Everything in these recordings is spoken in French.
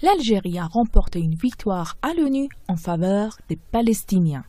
l'Algérie a remporté une victoire à l'ONU en faveur des Palestiniens.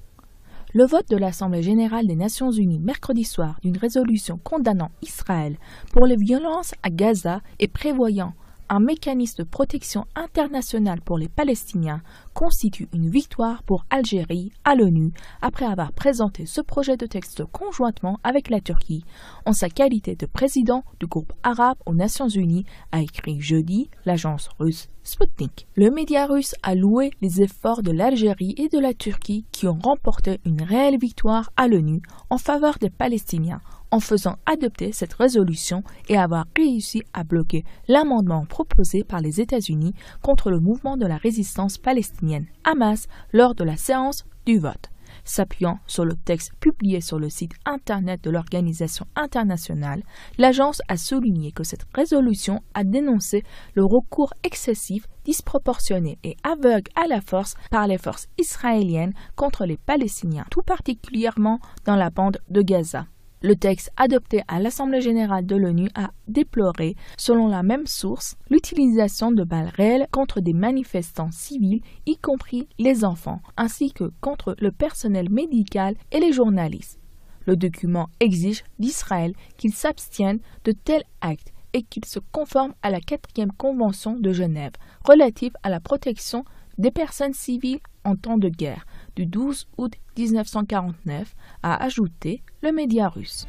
Le vote de l'Assemblée générale des Nations unies mercredi soir d'une résolution condamnant Israël pour les violences à Gaza et prévoyant un mécanisme de protection internationale pour les Palestiniens constitue une victoire pour Algérie à l'ONU après avoir présenté ce projet de texte conjointement avec la Turquie en sa qualité de président du groupe arabe aux Nations unies, a écrit jeudi l'agence russe Sputnik. Le média russe a loué les efforts de l'Algérie et de la Turquie qui ont remporté une réelle victoire à l'ONU en faveur des Palestiniens en faisant adopter cette résolution et avoir réussi à bloquer l'amendement proposé par les États-Unis contre le mouvement de la résistance palestinienne Hamas lors de la séance du vote. S'appuyant sur le texte publié sur le site internet de l'organisation internationale, l'agence a souligné que cette résolution a dénoncé le recours excessif, disproportionné et aveugle à la force par les forces israéliennes contre les Palestiniens, tout particulièrement dans la bande de Gaza. Le texte adopté à l'Assemblée générale de l'ONU a déploré, selon la même source, l'utilisation de balles réelles contre des manifestants civils, y compris les enfants, ainsi que contre le personnel médical et les journalistes. Le document exige d'Israël qu'il s'abstienne de tels actes et qu'il se conforme à la 4e Convention de Genève relative à la protection des personnes civiles en temps de guerre du 12 août 1949, a ajouté le média russe.